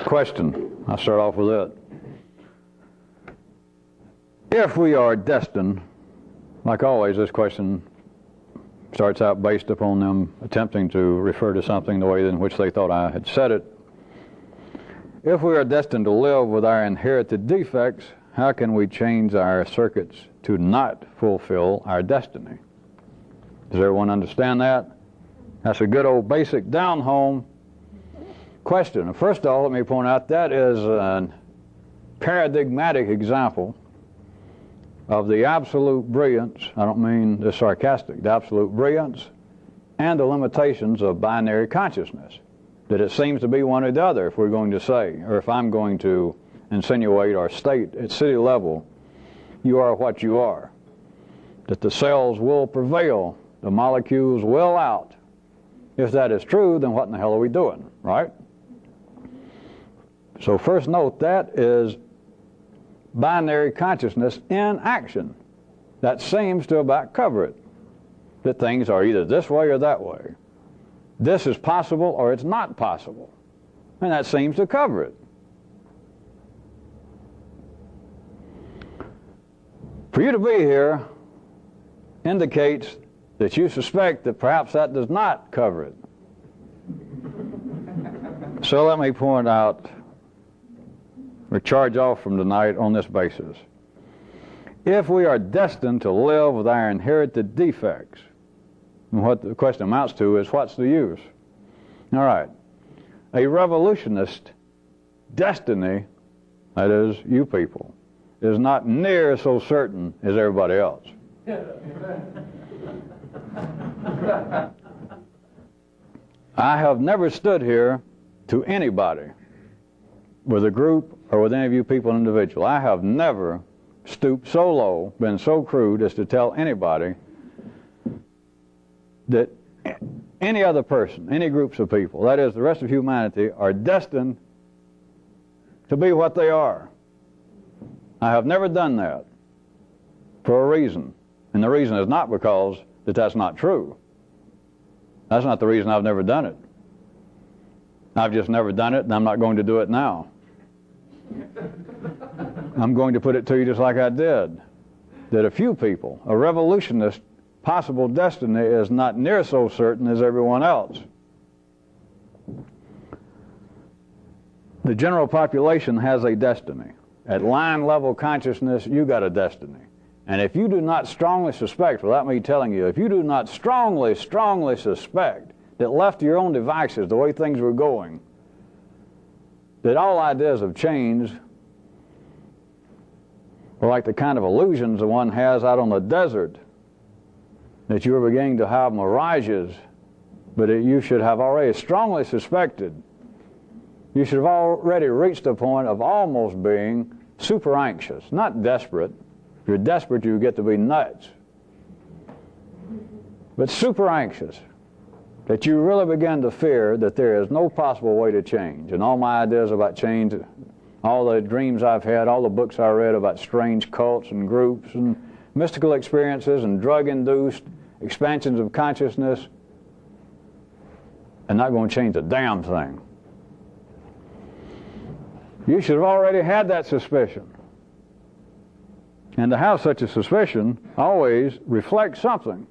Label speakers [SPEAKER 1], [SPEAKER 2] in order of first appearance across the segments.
[SPEAKER 1] Question. I'll start off with it. If we are destined, like always, this question starts out based upon them attempting to refer to something the way in which they thought I had said it. If we are destined to live with our inherited defects, how can we change our circuits to not fulfill our destiny? Does everyone understand that? That's a good old basic down-home question. First of all, let me point out that is a paradigmatic example of the absolute brilliance, I don't mean the sarcastic, the absolute brilliance and the limitations of binary consciousness. That it seems to be one or the other, if we're going to say, or if I'm going to insinuate or state at city level, you are what you are. That the cells will prevail, the molecules will out. If that is true, then what in the hell are we doing, right? So first note, that is binary consciousness in action. That seems to about cover it. That things are either this way or that way. This is possible or it's not possible. And that seems to cover it. For you to be here indicates that you suspect that perhaps that does not cover it. So let me point out, or charge off from tonight on this basis. If we are destined to live with our inherited defects, and what the question amounts to is, what's the use? All right. A revolutionist destiny, that is, you people, is not near so certain as everybody else. I have never stood here to anybody, with a group or with any of you people individual. I have never stooped so low, been so crude as to tell anybody that any other person, any groups of people, that is the rest of humanity, are destined to be what they are. I have never done that for a reason. And the reason is not because that's not true. That's not the reason I've never done it. I've just never done it, and I'm not going to do it now. I'm going to put it to you just like I did, that a few people, a revolutionist possible destiny is not near so certain as everyone else. The general population has a destiny. At line level consciousness, you got a destiny. And if you do not strongly suspect, without me telling you, if you do not strongly suspect that left to your own devices, the way things were going, that all ideas of change were like the kind of illusions that one has out on the desert, that you were beginning to have mirages, but you should have already strongly suspected. You should have already reached a point of almost being super anxious, not desperate. If you're desperate, you get to be nuts. But super anxious, that you really begin to fear that there is no possible way to change. And all my ideas about change, all the dreams I've had, all the books I read about strange cults and groups and mystical experiences and drug-induced expansions of consciousness, are not going to change a damn thing. You should have already had that suspicion. And to have such a suspicion always reflects something.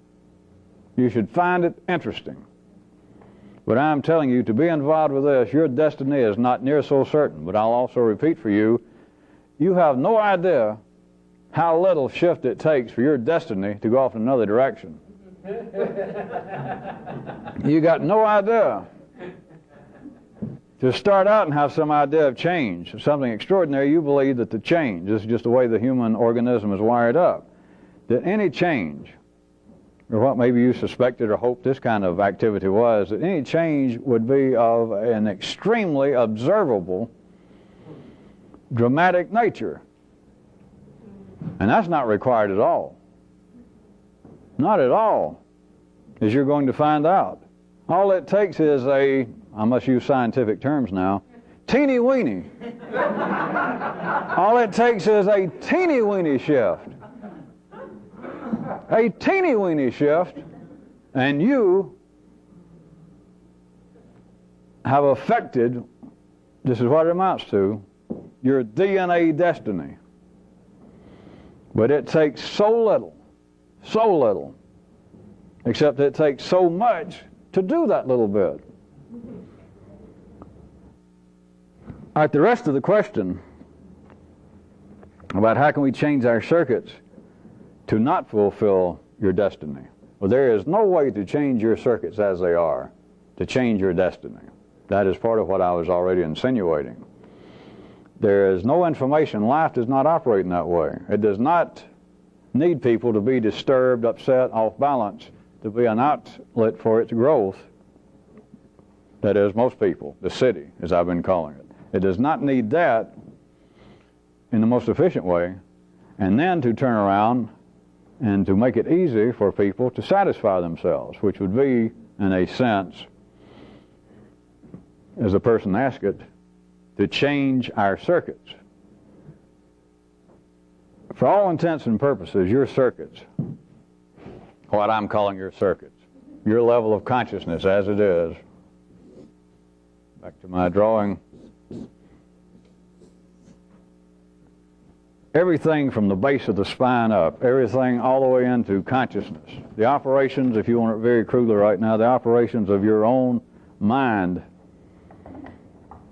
[SPEAKER 1] You should find it interesting. But I'm telling you, to be involved with this, your destiny is not near so certain. But I'll also repeat for you, you have no idea how little shift it takes for your destiny to go off in another direction. You got no idea. To start out and have some idea of change, something extraordinary, you believe that the change, this is just the way the human organism is wired up, that any change, or what maybe you suspected or hoped this kind of activity was, that any change would be of an extremely observable, dramatic nature. And that's not required at all. Not at all, as you're going to find out. All it takes is a, I must use scientific terms now, teeny weeny. All it takes is a teeny weeny shift. A teeny weeny shift, and you have affected this is what it amounts to, your DNA destiny. But it takes so little, except it takes so much to do that little bit. All right, the rest of the question about how can we change our circuits to not fulfill your destiny. Well, there is no way to change your circuits as they are, to change your destiny. That is part of what I was already insinuating. There is no information. Life does not operate in that way. It does not need people to be disturbed, upset, off balance, to be an outlet for its growth. That is, most people, the city, as I've been calling it. It does not need that in the most efficient way, and then to turn around and to make it easy for people to satisfy themselves, which would be, in a sense, as the person asked it, to change our circuits. For all intents and purposes, your circuits, what I'm calling your circuits, your level of consciousness as it is, back to my drawing, everything from the base of the spine up, everything all the way into consciousness. The operations, if you want it very crudely right now, the operations of your own mind,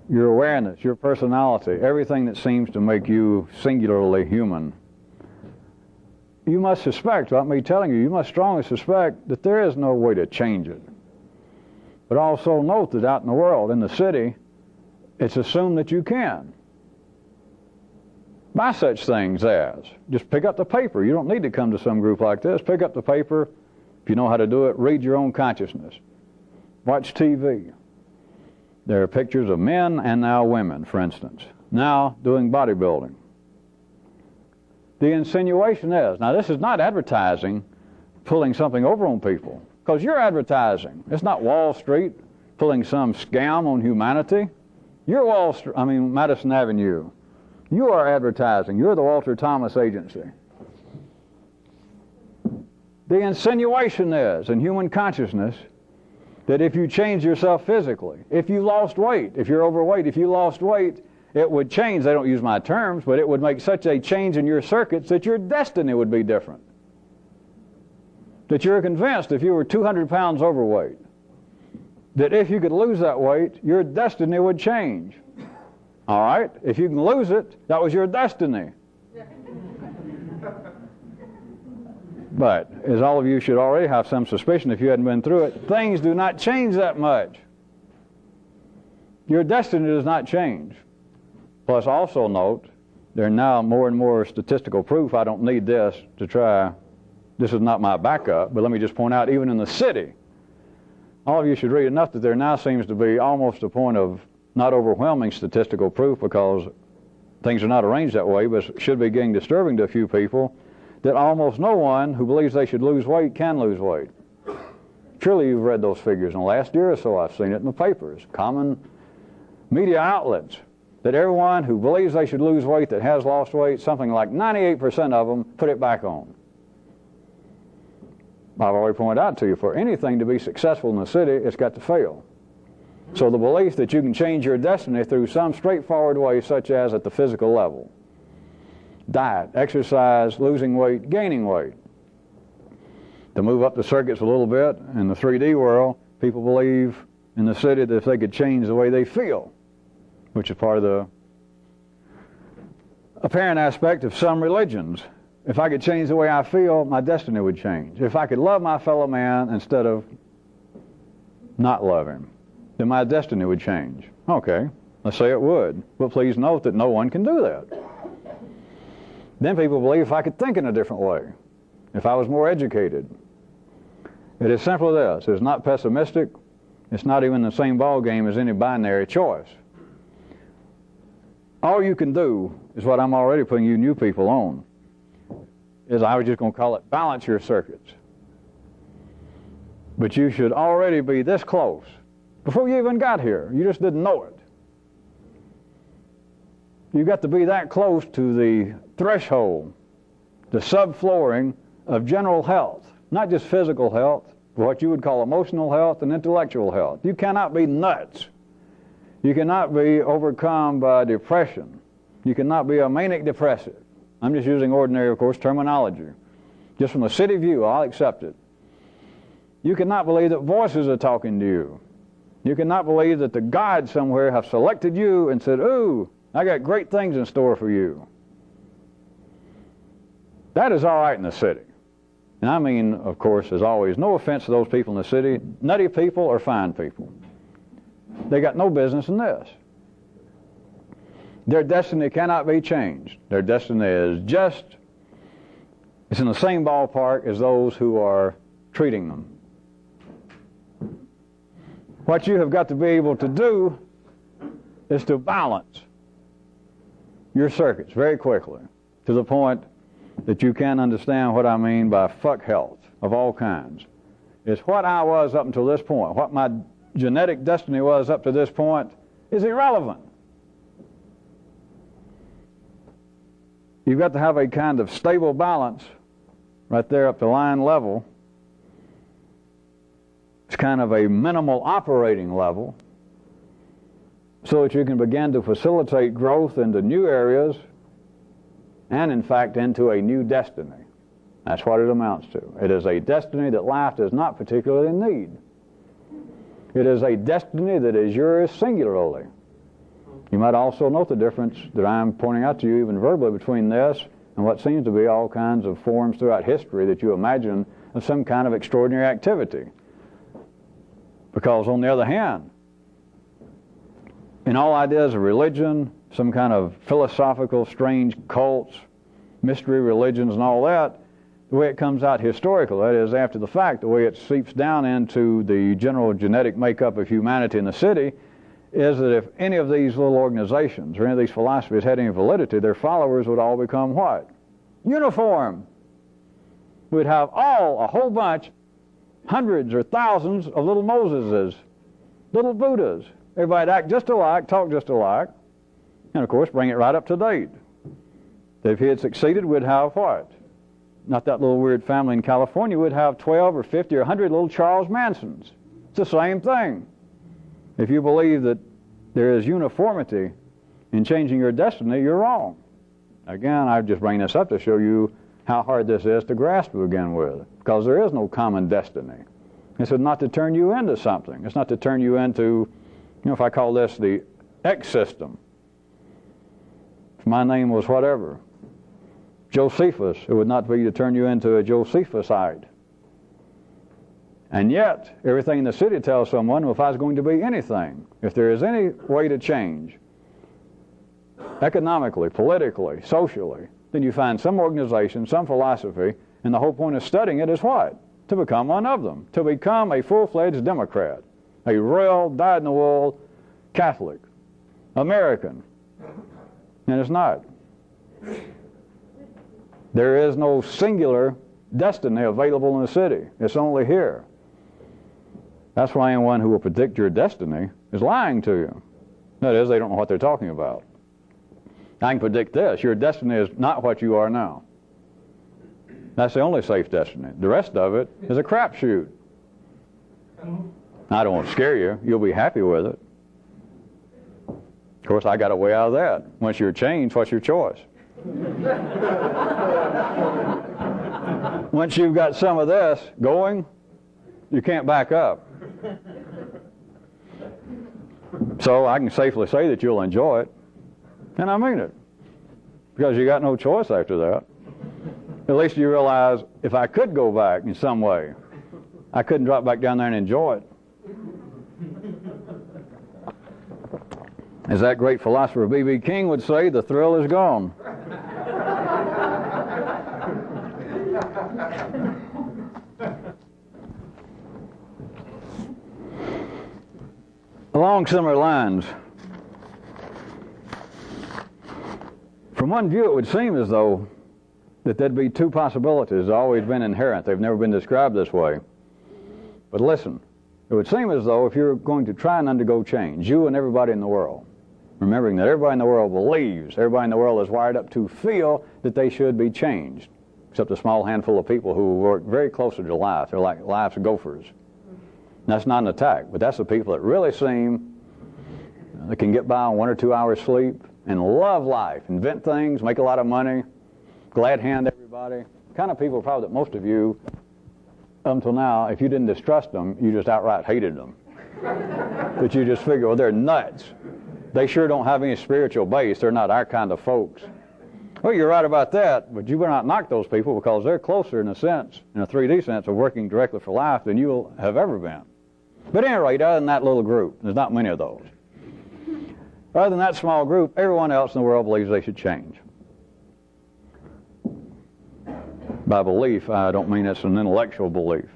[SPEAKER 1] your awareness, your personality, everything that seems to make you singularly human. You must suspect, like me telling you, you must strongly suspect that there is no way to change it. But also note that out in the world, in the city, it's assumed that you can. By such things as, just pick up the paper. You don't need to come to some group like this. Pick up the paper. If you know how to do it, read your own consciousness. Watch TV. There are pictures of men and now women, for instance, now doing bodybuilding. The insinuation is, now this is not advertising pulling something over on people, because you're advertising. It's not Wall Street pulling some scam on humanity. You're Madison Avenue. You are advertising. You're the Walter Thomas Agency. The insinuation is, in human consciousness, that if you change yourself physically, if you lost weight, if you're overweight, if you lost weight, it would change. They don't use my terms, but it would make such a change in your circuits that your destiny would be different. That you're convinced if you were 200 pounds overweight, that if you could lose that weight, your destiny would change. All right? If you can lose it, that was your destiny. But, as all of you should already have some suspicion if you hadn't been through it, things do not change that much. Your destiny does not change. Plus, also note, there are now more and more statistical proof. I don't need this to try. This is not my backup, but let me just point out, even in the city, all of you should read enough that there now seems to be almost a point of not overwhelming statistical proof, because things are not arranged that way, but should be getting disturbing to a few people, that almost no one who believes they should lose weight can lose weight. Surely you've read those figures in the last year or so. I've seen it in the papers, common media outlets, that everyone who believes they should lose weight that has lost weight, something like 98% of them put it back on. I've already pointed out to you, for anything to be successful in the city, it's got to fail. So the belief that you can change your destiny through some straightforward way, such as at the physical level, diet, exercise, losing weight, gaining weight. To move up the circuits a little bit, in the 3D world, people believe in the city that if they could change the way they feel, which is part of the apparent aspect of some religions. If I could change the way I feel, my destiny would change. If I could love my fellow man instead of not love him, then my destiny would change. Okay, let's say it would. But please note that no one can do that. Then people believe if I could think in a different way, if I was more educated. It is simply this. It's not pessimistic. It's not even the same ball game as any binary choice. All you can do is what I'm already putting you new people on, is I was just going to call it balance your circuits. But you should already be this close. Before you even got here, you just didn't know it. You got to be that close to the threshold, the subflooring of general health, not just physical health, but what you would call emotional health and intellectual health. You cannot be nuts. You cannot be overcome by depression. You cannot be a manic depressive. I'm just using ordinary, of course, terminology. Just from a city view, I'll accept it. You cannot believe that voices are talking to you. You cannot believe that the gods somewhere have selected you and said, ooh, I got great things in store for you. That is all right in the city. And I mean, of course, as always, no offense to those people in the city, nutty people or fine people. They got no business in this. Their destiny cannot be changed. Their destiny is just, it's in the same ballpark as those who are treating them. What you have got to be able to do is to balance your circuits very quickly to the point that you can understand what I mean by fuck health of all kinds. It's what I was up until this point, what my genetic destiny was up to this point is irrelevant. You've got to have a kind of stable balance right there up to line level. It's kind of a minimal operating level so that you can begin to facilitate growth into new areas and, in fact, into a new destiny. That's what it amounts to. It is a destiny that life does not particularly need. It is a destiny that is yours singularly. You might also note the difference that I'm pointing out to you even verbally between this and what seems to be all kinds of forms throughout history that you imagine of some kind of extraordinary activity. Because on the other hand, in all ideas of religion, some kind of philosophical, strange cults, mystery religions and all that, the way it comes out historically, that is after the fact, the way it seeps down into the general genetic makeup of humanity in the city, is that if any of these little organizations or any of these philosophies had any validity, their followers would all become what? Uniform. We'd have a whole bunch, hundreds or thousands of little Moseses, little Buddhas. Everybody'd act just alike, talk just alike, and of course bring it right up to date. If he had succeeded, we'd have what? Not that little weird family in California. We'd have 12 or 50 or 100 little Charles Mansons. It's the same thing. If you believe that there is uniformity in changing your destiny, you're wrong. Again, I just bring this up to show you how hard this is to grasp to begin with, because there is no common destiny. This is not to turn you into something. It's not to turn you into, if I call this the X system. If my name was whatever, Josephus, it would not be to turn you into a Josephusite. And yet, everything in the city tells someone, well, if I was going to be anything, if there is any way to change, economically, politically, socially, then you find some organization, some philosophy, and the whole point of studying it is what? To become one of them. To become a full-fledged Democrat, a real, dyed-in-the-wool Catholic, American. And it's not. There is no singular destiny available in the city. It's only here. That's why anyone who will predict your destiny is lying to you. That is, they don't know what they're talking about. I can predict this. Your destiny is not what you are now. That's the only safe destiny. The rest of it is a crapshoot. I don't want to scare you. You'll be happy with it. Of course, I got a way out of that. Once you're changed, what's your choice? Once you've got some of this going, you can't back up. So I can safely say that you'll enjoy it. And I mean it. Because you got no choice after that. At least you realize if I could go back in some way, I couldn't drop back down there and enjoy it. As that great philosopher B.B. King would say, the thrill is gone. Along similar lines, from one view it would seem as though that there'd be two possibilities. They've always been inherent. They've never been described this way. But listen, it would seem as though if you're going to try and undergo change, you and everybody in the world, remembering that everybody in the world believes, everybody in the world is wired up to feel that they should be changed, except a small handful of people who work very closer to life. They're like life's gophers. That's not an attack, but that's the people that really seem that can get by on 1 or 2 hours sleep and love life, invent things, make a lot of money, glad hand everybody. The kind of people probably that most of you, up until now, if you didn't distrust them, you just outright hated them. That you just figure, well, they're nuts. They sure don't have any spiritual base. They're not our kind of folks. Well, you're right about that, but you better not knock those people because they're closer in a sense, in a 3D sense, of working directly for life than you will have ever been. But at any rate, other than that little group, there's not many of those. Other than that small group, everyone else in the world believes they should change. By belief, I don't mean it's an intellectual belief.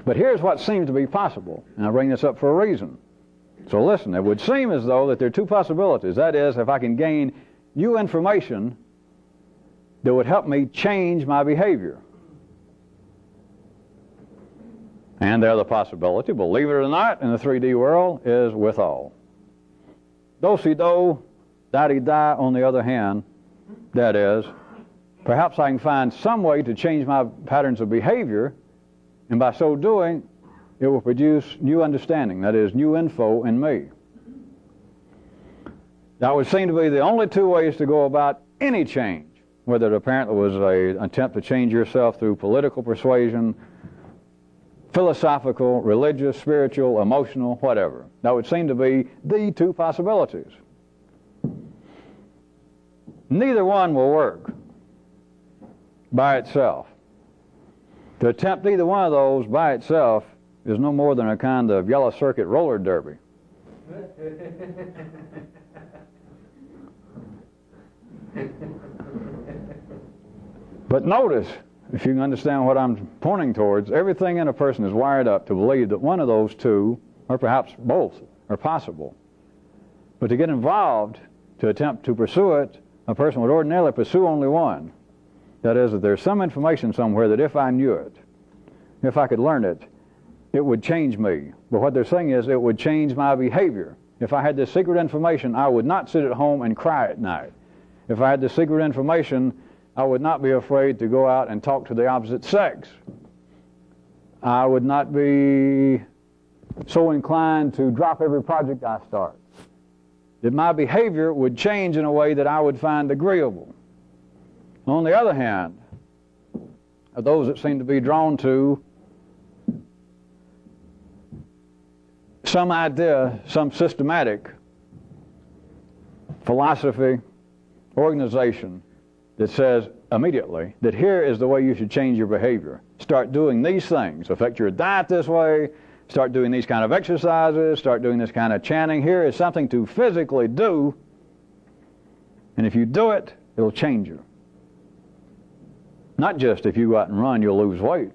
[SPEAKER 1] But here's what seems to be possible, and I bring this up for a reason. So listen, it would seem as though that there are two possibilities. That is, if I can gain new information that would help me change my behavior. And the other possibility, believe it or not, in the 3D world, is withal. Do-si-do, da-di-da, on the other hand, that is, perhaps I can find some way to change my patterns of behavior, and by so doing, it will produce new understanding, that is, new info in me. That would seem to be the only two ways to go about any change, whether it apparently was an attempt to change yourself through political persuasion, philosophical, religious, spiritual, emotional, whatever. That would seem to be the two possibilities. Neither one will work by itself. To attempt either one of those by itself is no more than a kind of yellow circuit roller derby. But notice, if you can understand what I'm pointing towards, everything in a person is wired up to believe that one of those two, or perhaps both, are possible. But to get involved, to attempt to pursue it, a person would ordinarily pursue only one. That is, that there's some information somewhere that if I knew it, if I could learn it, it would change me. But what they're saying is it would change my behavior. If I had this secret information, I would not sit at home and cry at night. If I had this secret information, I would not be afraid to go out and talk to the opposite sex. I would not be so inclined to drop every project I start. That my behavior would change in a way that I would find agreeable. On the other hand, of those that seem to be drawn to some idea, some systematic philosophy, organization that says immediately that here is the way you should change your behavior. Start doing these things. Affect your diet this way. Start doing these kind of exercises. Start doing this kind of chanting. Here is something to physically do. And if you do it, it'll change you. Not just if you go out and run, you'll lose weight.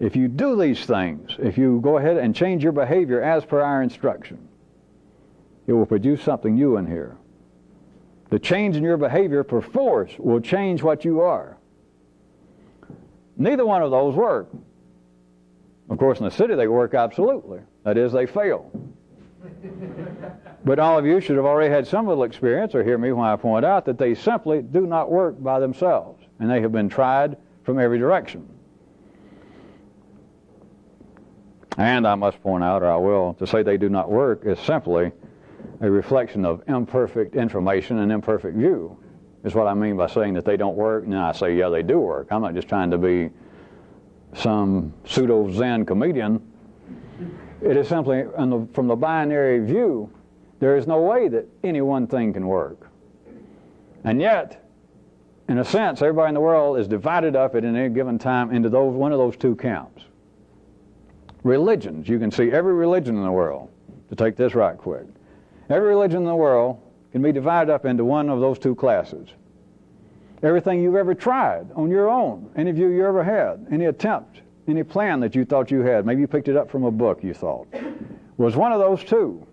[SPEAKER 1] If you do these things, if you go ahead and change your behavior as per our instruction, it will produce something new in here. The change in your behavior per force will change what you are. Neither one of those work. Of course, in the city they work absolutely. That is, they fail. But all of you should have already had some little experience, or hear me when I point out that they simply do not work by themselves, and they have been tried from every direction. And I must point out, or I will, to say they do not work is simply a reflection of imperfect information and imperfect view, is what I mean by saying that they don't work. And then I say, yeah, they do work. I'm not just trying to be some pseudo-Zen comedian. It is simply, from the binary view, there is no way that any one thing can work. And yet, in a sense, everybody in the world is divided up at any given time into one of those two camps. Religions, you can see every religion in the world, to take this right quick. Every religion in the world can be divided up into one of those two classes. Everything you've ever tried on your own, any view you ever had, any attempt, any plan that you thought you had, maybe you picked it up from a book you thought, was one of those two.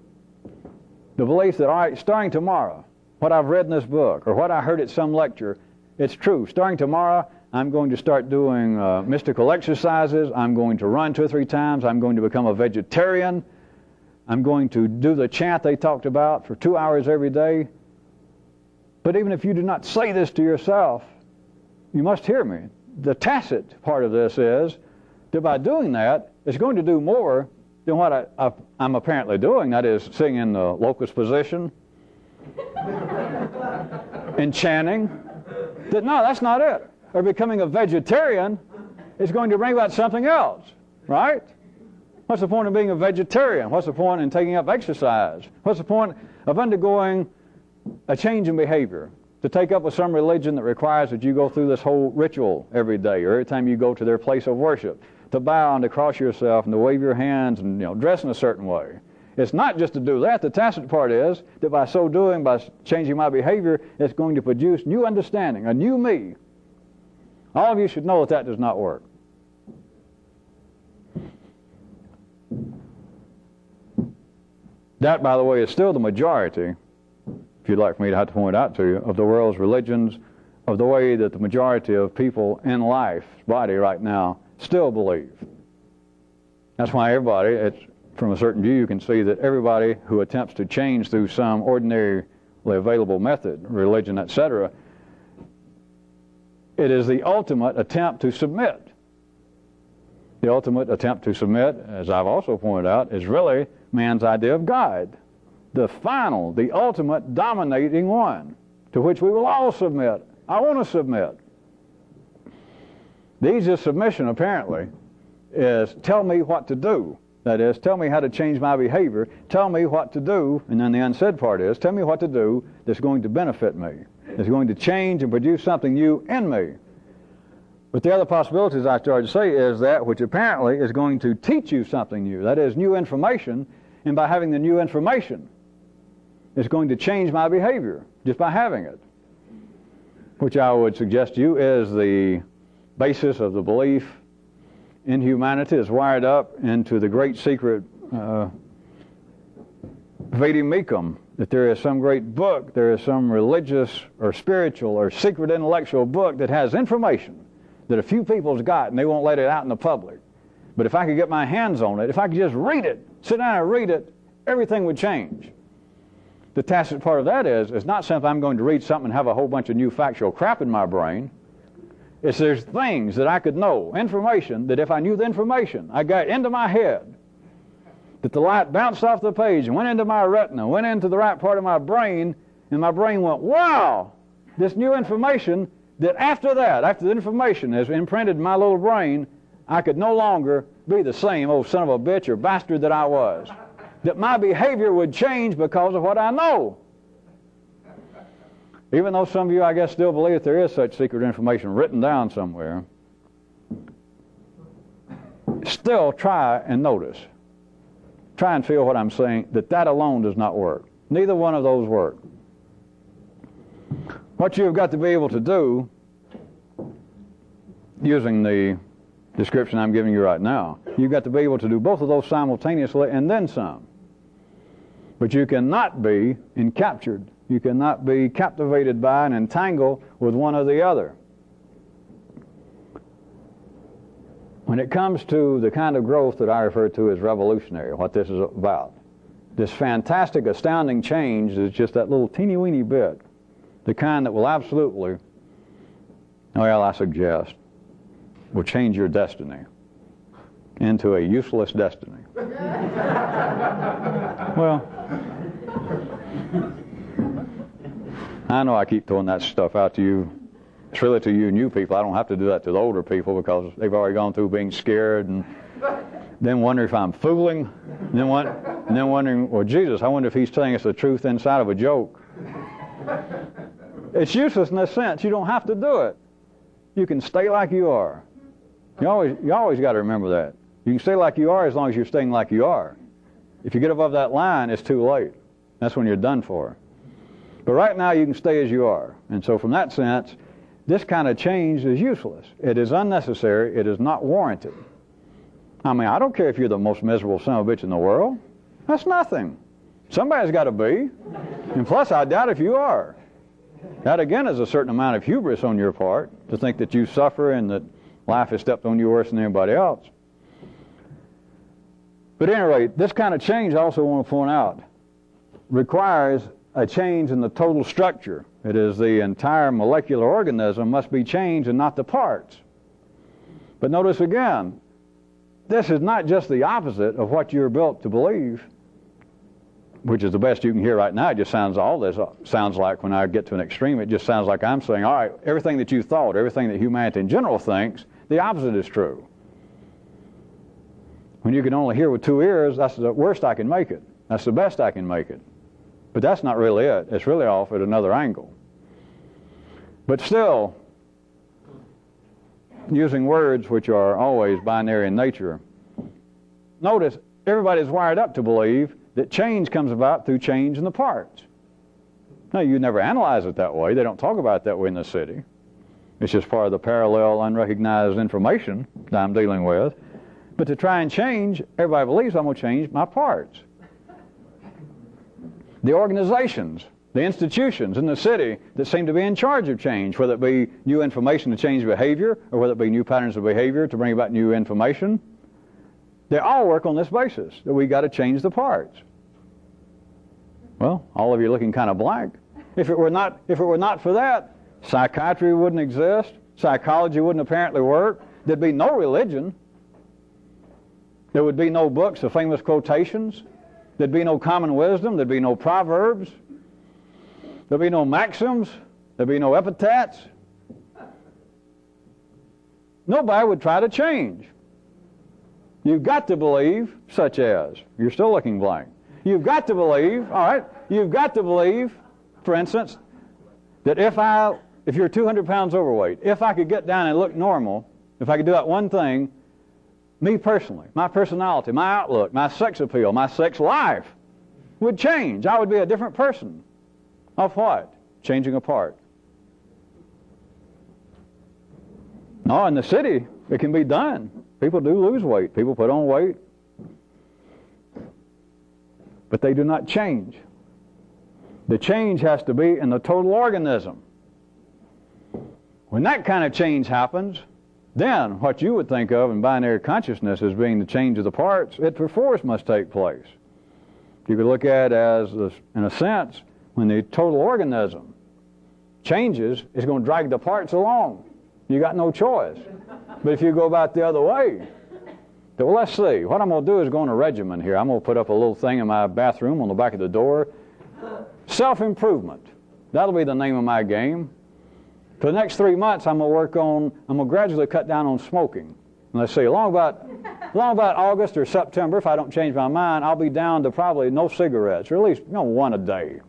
[SPEAKER 1] The belief that, all right, starting tomorrow, what I've read in this book, or what I heard at some lecture, it's true. Starting tomorrow, I'm going to start doing mystical exercises. I'm going to run 2 or 3 times. I'm going to become a vegetarian. I'm going to do the chant they talked about for 2 hours every day. But even if you do not say this to yourself, you must hear me. The tacit part of this is that by doing that, it's going to do more than what I'm apparently doing, that is sitting in the locust position and chanting, that no, that's not it. Or becoming a vegetarian is going to bring about something else, right? What's the point of being a vegetarian? What's the point in taking up exercise? What's the point of undergoing a change in behavior? To take up with some religion that requires that you go through this whole ritual every day or every time you go to their place of worship, to bow and to cross yourself and to wave your hands and dress in a certain way. It's not just to do that. The tacit part is that by so doing, by changing my behavior, it's going to produce new understanding, a new me. All of you should know that that does not work. That, by the way, is still the majority, if you'd like for me to have to point out to you, of the world's religions, of the way that the majority of people in life's body right now still believe. That's why everybody, from a certain view, you can see that everybody who attempts to change through some ordinarily available method, religion, etc., it is the ultimate attempt to submit. The ultimate attempt to submit, as I've also pointed out, is really man's idea of God. The final, the ultimate dominating one, to which we will all submit. I want to submit. The easiest submission, apparently, is tell me what to do. That is, tell me how to change my behavior. Tell me what to do, and then the unsaid part is, tell me what to do that's going to benefit me, that's going to change and produce something new in me. But the other possibilities I started to say is that which apparently is going to teach you something new. That is, new information, and by having the new information, it's going to change my behavior just by having it, which I would suggest to you is the basis of the belief in humanity. Is wired up into the great secret Vedimikam, that there is some great book, there is some religious or spiritual or secret intellectual book that has information that a few people's got and they won't let it out in the public. But if I could get my hands on it, if I could just read it, sit down and read it, everything would change. The tacit part of that is not simply I'm going to read something and have a whole bunch of new factual crap in my brain. It's there's things that I could know, information, that if I knew the information, I got into my head, that the light bounced off the page and went into my retina, went into the right part of my brain, and my brain went, wow, this new information, that after that, after the information has imprinted in my little brain, I could no longer be the same old son of a bitch or bastard that I was. That my behavior would change because of what I know. Even though some of you, I guess, still believe that there is such secret information written down somewhere, still try and notice. Try and feel what I'm saying, that alone does not work. Neither one of those work. What you've got to be able to do, using the description I'm giving you right now, you've got to be able to do both of those simultaneously and then some. But you cannot be encaptured. You cannot be captivated by and entangled with one or the other. When it comes to the kind of growth that I refer to as revolutionary, what this is about, this fantastic, astounding change is just that little teeny-weeny bit, the kind that will absolutely, well, I suggest, will change your destiny into a useless destiny. Well, I know I keep throwing that stuff out to you. It's really to you new people. I don't have to do that to the older people because they've already gone through being scared and then wondering if I'm fooling, and then wondering, well, Jesus, I wonder if he's telling us the truth inside of a joke. It's useless in a sense. You don't have to do it. You can stay like you are. You always got to remember that. You can stay like you are as long as you're staying like you are. If you get above that line, it's too late. That's when you're done for. But right now, you can stay as you are. And so from that sense, this kind of change is useless. It is unnecessary. It is not warranted. I mean, I don't care if you're the most miserable son of a bitch in the world. That's nothing. Somebody's got to be. And plus, I doubt if you are. That, again, is a certain amount of hubris on your part, to think that you suffer and that life has stepped on you worse than anybody else. But at any rate, this kind of change, I also want to point out, requires a change in the total structure. It is the entire molecular organism must be changed and not the parts. But notice again, this is not just the opposite of what you're built to believe, which is the best you can hear right now. It just sounds, all this sounds like, when I get to an extreme, it just sounds like I'm saying, all right, everything that you thought, everything that humanity in general thinks, the opposite is true. When you can only hear with two ears, that's the worst I can make it. That's the best I can make it. But that's not really it. It's really off at another angle. But still, using words which are always binary in nature, notice everybody's wired up to believe that change comes about through change in the parts. Now, you never analyze it that way. They don't talk about it that way in the city. It's just part of the parallel, unrecognized information that I'm dealing with. But to try and change, everybody believes I'm going to change my parts. The organizations, the institutions in the city that seem to be in charge of change, whether it be new information to change behavior, or whether it be new patterns of behavior to bring about new information, they all work on this basis, that we got to change the parts. Well, all of you are looking kind of blank. If it were not for that, psychiatry wouldn't exist, psychology wouldn't apparently work, there'd be no religion, there would be no books of famous quotations, there'd be no common wisdom, there'd be no proverbs, there'd be no maxims, there'd be no epitaphs. Nobody would try to change. You've got to believe, such as, you're still looking blank. You've got to believe, all right, you've got to believe, for instance, that if you're 200 pounds overweight, if I could get down and look normal, if I could do that one thing, me personally, my personality, my outlook, my sex appeal, my sex life would change. I would be a different person. Of what? Changing a part. No, in the city, it can be done. People do lose weight. People put on weight. But they do not change. The change has to be in the total organism. When that kind of change happens, then what you would think of in binary consciousness as being the change of the parts, it perforce must take place. You could look at it as, in a sense, when the total organism changes, it's going to drag the parts along. You got no choice. But if you go about the other way, well, let's see. What I'm going to do is go on a regimen here. I'm going to put up a little thing in my bathroom on the back of the door. Self-improvement. That'll be the name of my game. For the next 3 months, I'm going to gradually cut down on smoking. And let's see, along about August or September, if I don't change my mind, I'll be down to probably no cigarettes, or at least one a day.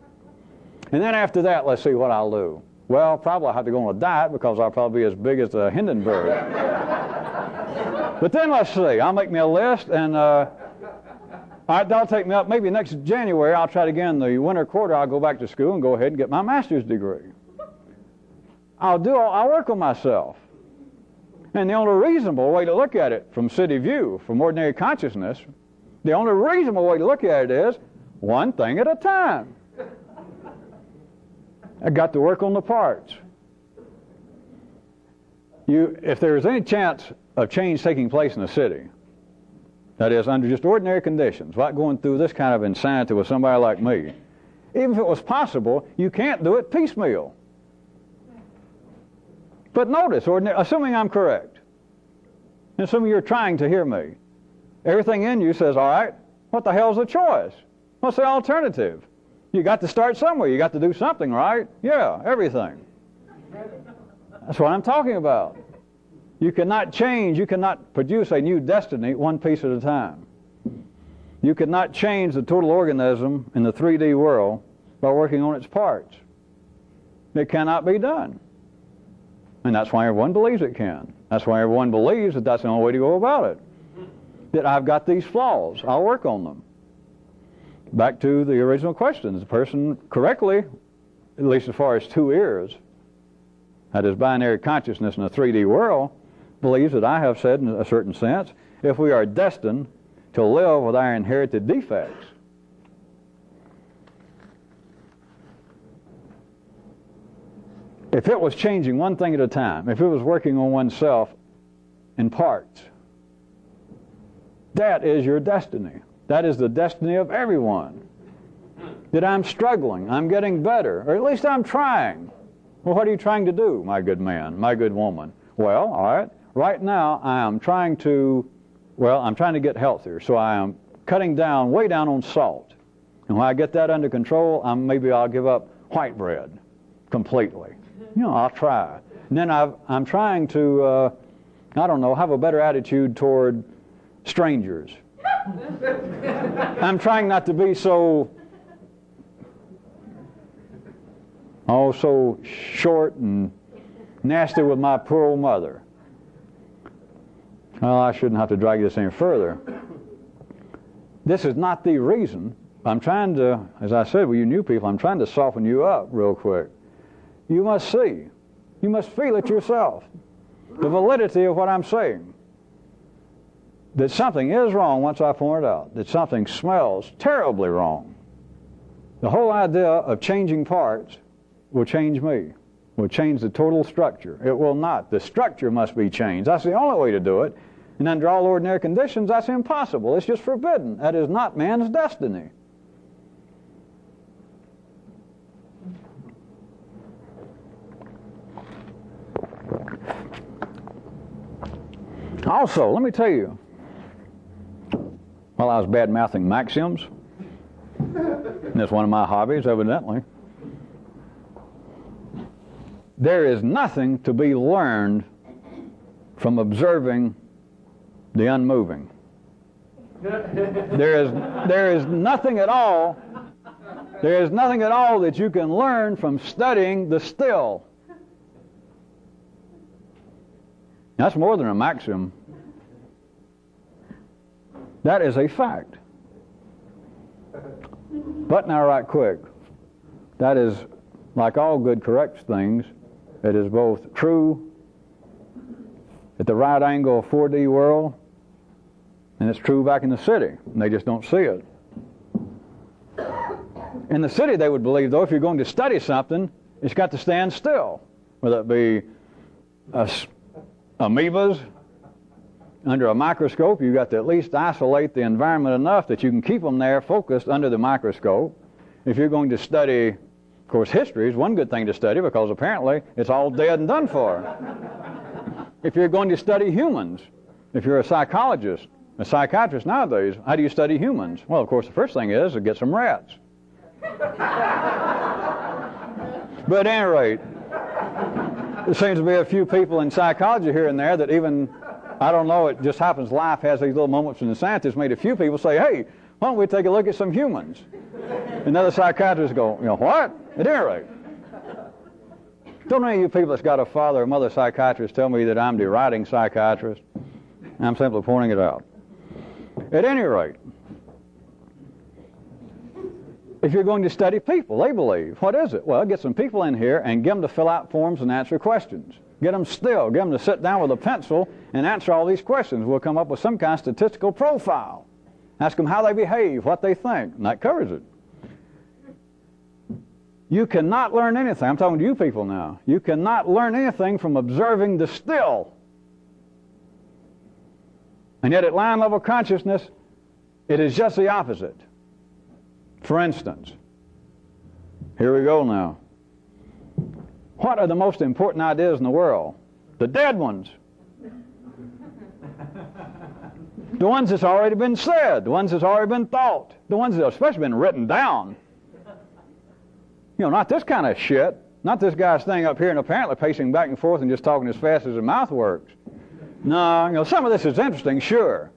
[SPEAKER 1] And then after that, let's see what I'll do. Well, probably I'll have to go on a diet because I'll probably be as big as a Hindenburg. But then let's see, I'll make me a list, and that'll take me up. Maybe next January, I'll try it again. The winter quarter, I'll go back to school and go ahead and get my master's degree. I'll work on myself. And the only reasonable way to look at it from city view, from ordinary consciousness, the only reasonable way to look at it is one thing at a time. I got to work on the parts. If there's any chance of change taking place in the city, that is under just ordinary conditions, without going through this kind of insanity with somebody like me, even if it was possible, you can't do it piecemeal. But notice, assuming I'm correct, assuming you're trying to hear me, everything in you says, all right, what the hell's the choice? What's the alternative? You got to start somewhere. You got to do something, right? Yeah, everything. That's what I'm talking about. You cannot change, you cannot produce a new destiny one piece at a time. You cannot change the total organism in the 3D world by working on its parts. It cannot be done. And that's why everyone believes it can. That's why everyone believes that that's the only way to go about it. That I've got these flaws. I'll work on them. Back to the original question. The person correctly, at least as far as 2 ears, that is binary consciousness in a 3D world, believes that I have said in a certain sense, if we are destined to live with our inherited defects, if it was changing one thing at a time, if it was working on oneself in parts, that is your destiny. That is the destiny of everyone. That I'm struggling, I'm getting better, or at least I'm trying. Well, what are you trying to do, my good man, my good woman? Well, all right, right now I am trying to well, I'm trying to get healthier, so I am cutting down, way down on salt. And when I get that under control, maybe I'll give up white bread completely. You know, I'll try. And then I'm trying to, I don't know, have a better attitude toward strangers. I'm trying not to be so short and nasty with my poor old mother. Well, I shouldn't have to drag this any further. This is not the reason. I'm trying to, as I said with you new people, I'm trying to soften you up real quick. You must see. You must feel it yourself. The validity of what I'm saying. That something is wrong once I point it out. That something smells terribly wrong. The whole idea of changing parts will change me. Will change the total structure. It will not. The structure must be changed. That's the only way to do it. And under all ordinary conditions, that's impossible. It's just forbidden. That is not man's destiny. Also, let me tell you, while I was bad-mouthing maxioms, and that's one of my hobbies, evidently, there is nothing to be learned from observing the unmoving. There is nothing at all. There is nothing at all that you can learn from studying the still. That's more than a maxim. That is a fact. But now, right quick, that is, like all good, correct things, it is both true at the right angle of 4D world, and it's true back in the city. And they just don't see it. In the city, they would believe, though, if you're going to study something, it's got to stand still, whether it be amoebas under a microscope. You've got to at least isolate the environment enough that you can keep them there focused under the microscope. If you're going to study, of course, history is one good thing to study because apparently it's all dead and done for. If you're going to study humans, if you're a psychologist, a psychiatrist nowadays, how do you study humans? Well, of course, the first thing is to get some rats. But at any rate, there seems to be a few people in psychology here and there that even, I don't know, it just happens, life has these little moments when the scientists made a few people say, hey, why don't we take a look at some humans? And other psychiatrists go, you know, what? At any rate. Don't any of you people that's got a father or mother psychiatrist tell me that I'm deriding psychiatrists. I'm simply pointing it out. At any rate, if you're going to study people, they believe, what is it? Well, get some people in here and get them to fill out forms and answer questions. Get them still. Get them to sit down with a pencil and answer all these questions. We'll come up with some kind of statistical profile. Ask them how they behave, what they think, and that covers it. You cannot learn anything. I'm talking to you people now. You cannot learn anything from observing the still. And yet at line level consciousness, it is just the opposite. For instance, here we go now. What are the most important ideas in the world? The dead ones. The ones that's already been said, the ones that's already been thought, the ones that have especially been written down. You know, not this kind of shit. Not this guy standing up here and apparently pacing back and forth and just talking as fast as his mouth works. No, you know, some of this is interesting, sure.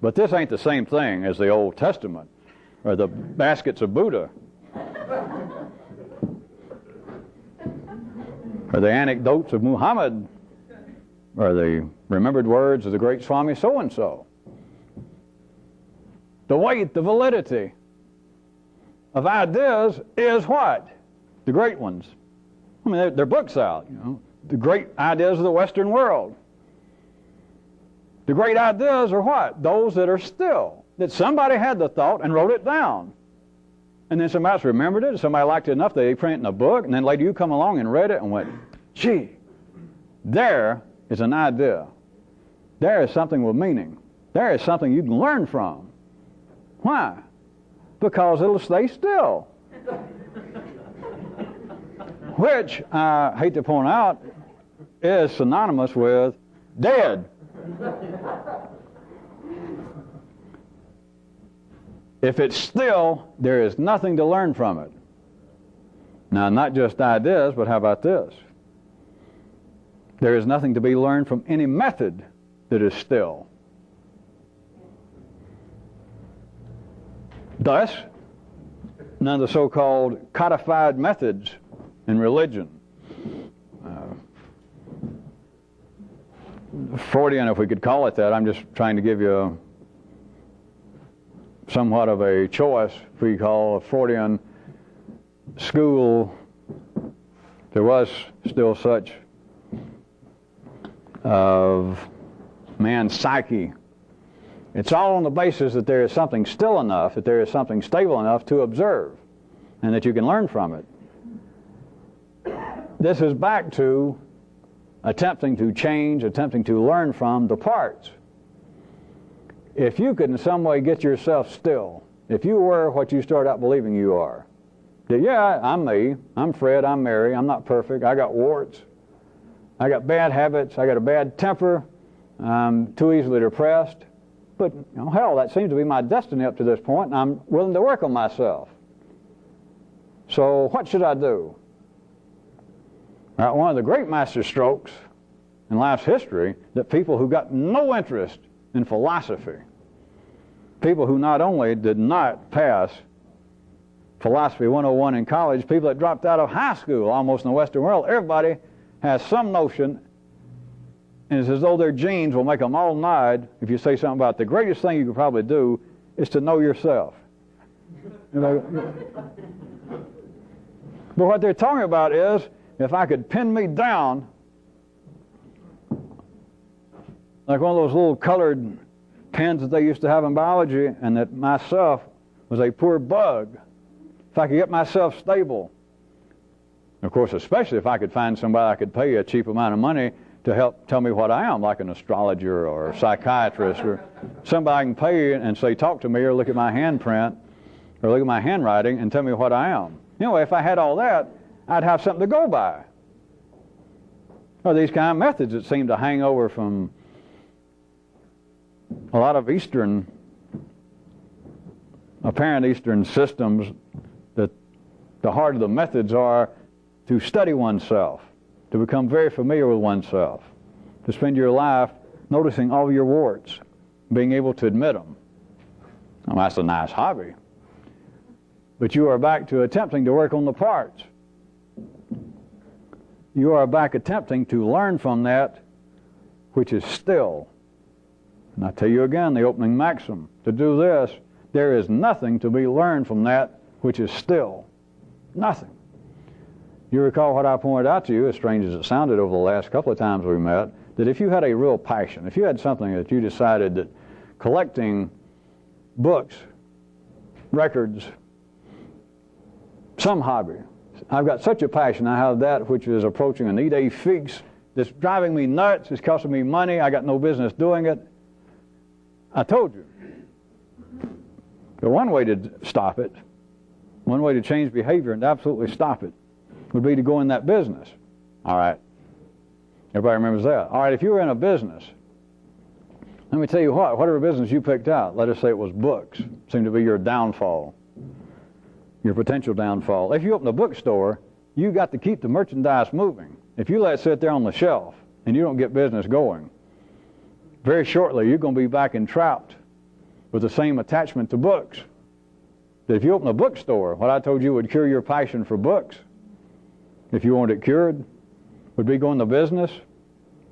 [SPEAKER 1] But this ain't the same thing as the Old Testament or the baskets of Buddha or the anecdotes of Muhammad or the remembered words of the great Swami so-and-so. The weight, the validity of ideas is what? The great ones. I mean, there are books out, you know, the great ideas of the Western world. The great ideas are what? Those that are still. That somebody had the thought and wrote it down. And then somebody else remembered it, somebody liked it enough that they print it in a book, and then later you come along and read it and went, gee, there is an idea. There is something with meaning. There is something you can learn from. Why? Because it'll stay still. Which, I hate to point out, is synonymous with dead. If it's still, there is nothing to learn from it. Now, not just ideas, but how about this? There is nothing to be learned from any method that is still. Thus, none of the so-called codified methods in religion, Freudian, if we could call it that. I'm just trying to give you somewhat of a choice. If we call a Freudian school, there was still such of man's psyche. It's all on the basis that there is something still enough, that there is something stable enough to observe, and that you can learn from it. This is back to attempting to change, attempting to learn from the parts. If you could in some way get yourself still, if you were what you start out believing you are, that yeah, I'm me, I'm Fred, I'm Mary, I'm not perfect, I got warts, I got bad habits, I got a bad temper, I'm too easily depressed, but hell, that seems to be my destiny up to this point, and I'm willing to work on myself. So what should I do? One of the great master strokes in life's history, that people who got no interest in philosophy, people who not only did not pass Philosophy 101 in college, people that dropped out of high school almost in the Western world, everybody has some notion, and it's as though their genes will make them all nod if you say something about the greatest thing you could probably do is to know yourself. But what they're talking about is, if I could pin me down like one of those little colored pens that they used to have in biology, and that myself was a poor bug, if I could get myself stable, of course, especially if I could find somebody I could pay a cheap amount of money to help tell me what I am, like an astrologer or a psychiatrist, or somebody I can pay and say, talk to me, or look at my handprint, or look at my handwriting and tell me what I am. Anyway, if I had all that, I'd have something to go by. Or these kind of methods that seem to hang over from a lot of apparent Eastern systems, that the heart of the methods are to study oneself, to become very familiar with oneself, to spend your life noticing all your warts, being able to admit them. Well, that's a nice hobby. But you are back to attempting to work on the parts. You are back attempting to learn from that which is still. And I tell you again, the opening maxim, to do this, there is nothing to be learned from that which is still. Nothing. You recall what I pointed out to you, as strange as it sounded over the last couple of times we met, that if you had a real passion, if you had something that you decided that collecting books, records, some hobby, I've got such a passion, I have that which is approaching an idée fixe, that's driving me nuts, it's costing me money, I got no business doing it. I told you. The one way to stop it, one way to change behavior and absolutely stop it, would be to go in that business. All right. Everybody remembers that. All right, if you were in a business, let me tell you what, whatever business you picked out, let us say it was books, seemed to be your downfall, your potential downfall. If you open a bookstore, you got to keep the merchandise moving. If you let it sit there on the shelf and you don't get business going, very shortly you're going to be back entrapped with the same attachment to books. That if you open a bookstore, what I told you would cure your passion for books, if you wanted it cured, would be going to business.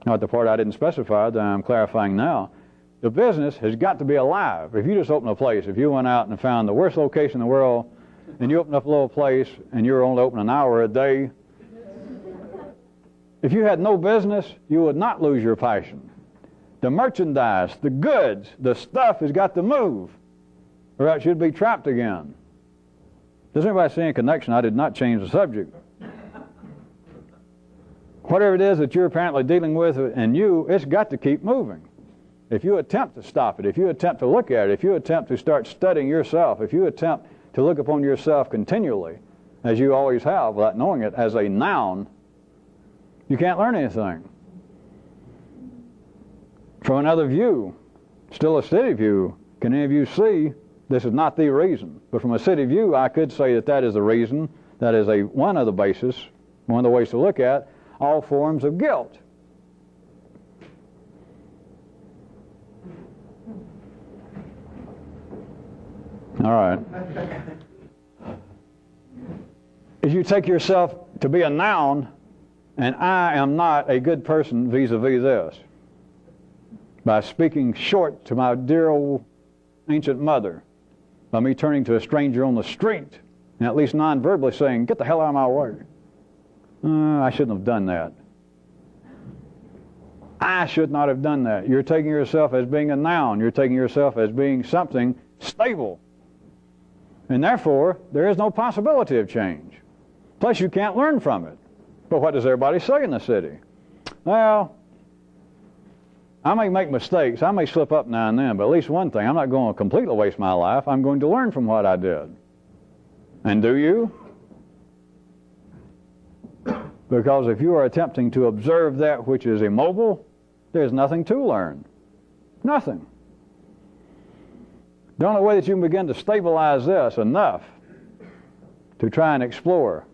[SPEAKER 1] Not the part I didn't specify that I'm clarifying now. The business has got to be alive. If you just open a place, if you went out and found the worst location in the world, and you opened up a little place, and you were only open an hour a day, if you had no business, you would not lose your passion. The merchandise, the goods, the stuff has got to move, or else you'd be trapped again. Does anybody see any connection? I did not change the subject. Whatever it is that you're apparently dealing with and it's got to keep moving. If you attempt to stop it, if you attempt to look at it, if you attempt to start studying yourself, if you attempt to look upon yourself continually, as you always have without knowing it, as a noun, you can't learn anything. From another view, still a steady view, can any of you see This is not the reason. But from a city view, I could say that that is the reason. That is one of the bases, one of the ways to look at all forms of guilt. All right. If you take yourself to be a noun, and I am not a good person vis-a-vis this, by speaking short to my dear old ancient mother, by me turning to a stranger on the street, and at least non-verbally saying, get the hell out of my way. I shouldn't have done that. I should not have done that. You're taking yourself as being a noun. You're taking yourself as being something stable. And therefore, there is no possibility of change. Plus, you can't learn from it. But what does everybody say in the city? Well, I may make mistakes. I may slip up now and then. But at least one thing, I'm not going to completely waste my life. I'm going to learn from what I did. And do you? Because if you are attempting to observe that which is immobile, there's nothing to learn. Nothing. The only way that you can begin to stabilize this enough to try and explore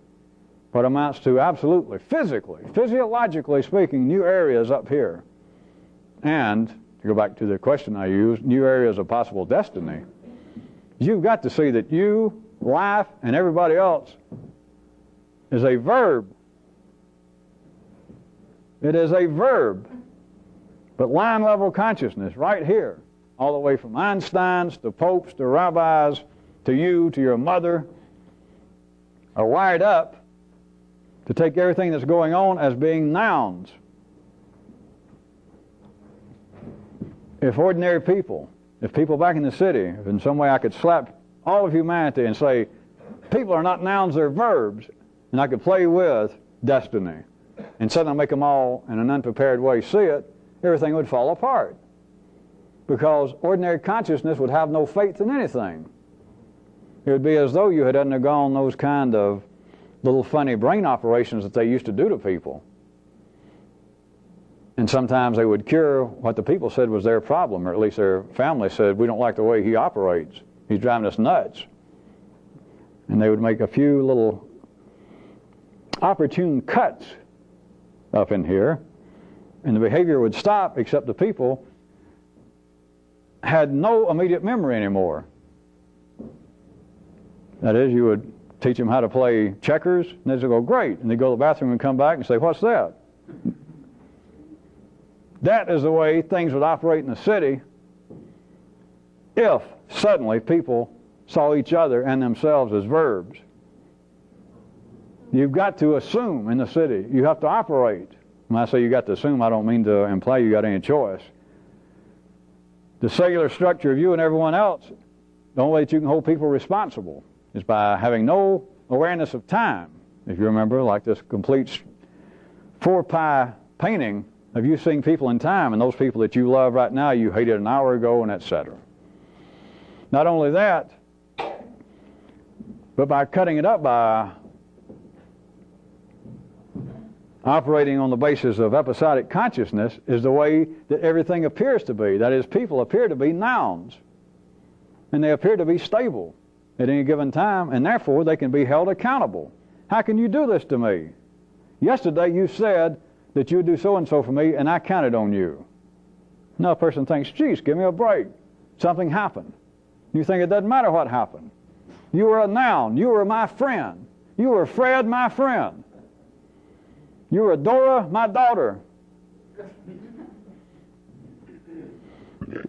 [SPEAKER 1] what amounts to absolutely, physically, physiologically speaking, new areas up here. And, to go back to the question I used, new areas of possible destiny. You've got to see that you, life, and everybody else is a verb. It is a verb. But line level consciousness, right here, all the way from Einsteins to popes to rabbis to you, to your mother, are wired up to take everything that's going on as being nouns. If ordinary people, if people back in the city, if in some way I could slap all of humanity and say, people are not nouns, they're verbs, and I could play with destiny, and suddenly make them all in an unprepared way see it, everything would fall apart. Because ordinary consciousness would have no faith in anything. It would be as though you had undergone those kind of little funny brain operations that they used to do to people. And sometimes they would cure what the people said was their problem, or at least their family said, we don't like the way he operates. He's driving us nuts. And they would make a few little opportune cuts up in here, and the behavior would stop, except the people had no immediate memory anymore. That is, you would teach them how to play checkers, and they'd go, great. And they'd go to the bathroom and come back and say, what's that? That is the way things would operate in the city if suddenly people saw each other and themselves as verbs. You've got to assume in the city. You have to operate. When I say you got to assume, I don't mean to imply you got any choice. The cellular structure of you and everyone else, the only way that you can hold people responsible is by having no awareness of time. If you remember, like this complete 4-pie painting of you seeing people in time, and those people that you love right now you hated an hour ago, and etc. Not only that, but by cutting it up by operating on the basis of episodic consciousness is the way that everything appears to be. That is, people appear to be nouns, and they appear to be stable at any given time, and therefore they can be held accountable. How can you do this to me? Yesterday you said that you would do so-and-so for me, and I counted on you. Now a person thinks, geez, give me a break. Something happened. You think it doesn't matter what happened. You were a noun. You were my friend. You were Fred, my friend. You were Dora, my daughter.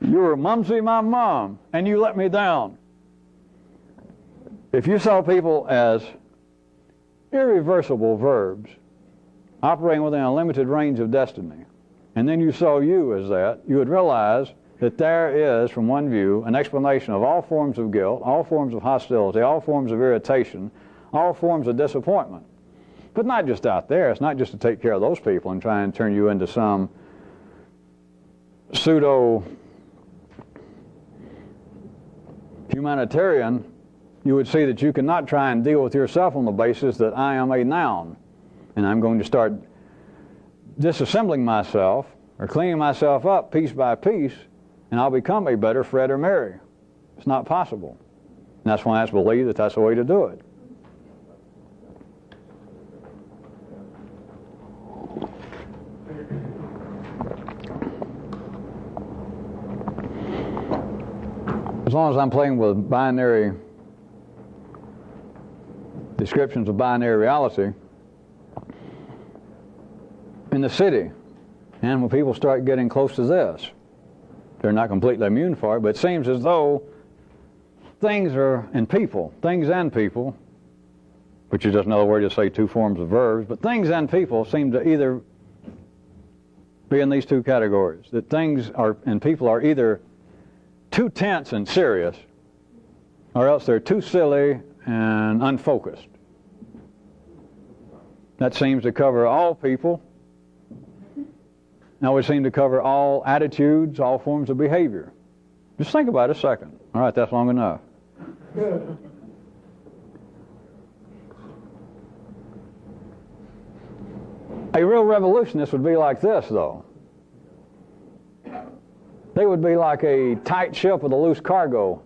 [SPEAKER 1] You were Mumsy, my mom, and you let me down. If you saw people as irreversible verbs, operating within a limited range of destiny, and then you saw you as that, you would realize that there is, from one view, an explanation of all forms of guilt, all forms of hostility, all forms of irritation, all forms of disappointment. But not just out there. It's not just to take care of those people and try and turn you into some pseudo-humanitarian. You would see that you cannot try and deal with yourself on the basis that I am a noun, and I'm going to start disassembling myself or cleaning myself up piece by piece, and I'll become a better Fred or Mary. It's not possible. And that's why I believe that that's the way to do it. As long as I'm playing with binary descriptions of binary reality, in the city, and when people start getting close to this, they're not completely immune for it, but it seems as though things and people, which is just another word to say two forms of verbs, but things and people seem to either be in these two categories. That things and people are either too tense and serious, or else they're too silly and unfocused. That seems to cover all people. That would seem to cover all attitudes, all forms of behavior. Just think about it a second. All right, that's long enough. A real revolutionist would be like this, though. They would be like a tight ship with a loose cargo.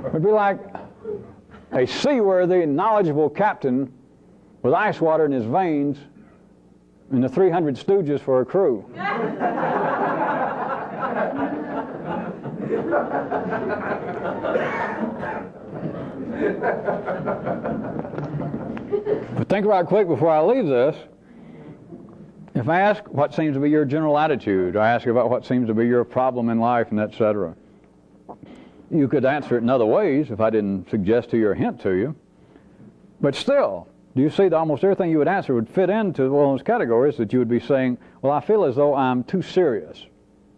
[SPEAKER 1] It would be like a seaworthy, knowledgeable captain with ice water in his veins and the 300 Stooges for a crew. But think about it quick before I leave this. If I ask what seems to be your general attitude, I ask you about what seems to be your problem in life, and etc., you could answer it in other ways if I didn't suggest to you or hint to you. But still, do you see that almost everything you would answer would fit into one of those categories that you would be saying, well, I feel as though I'm too serious.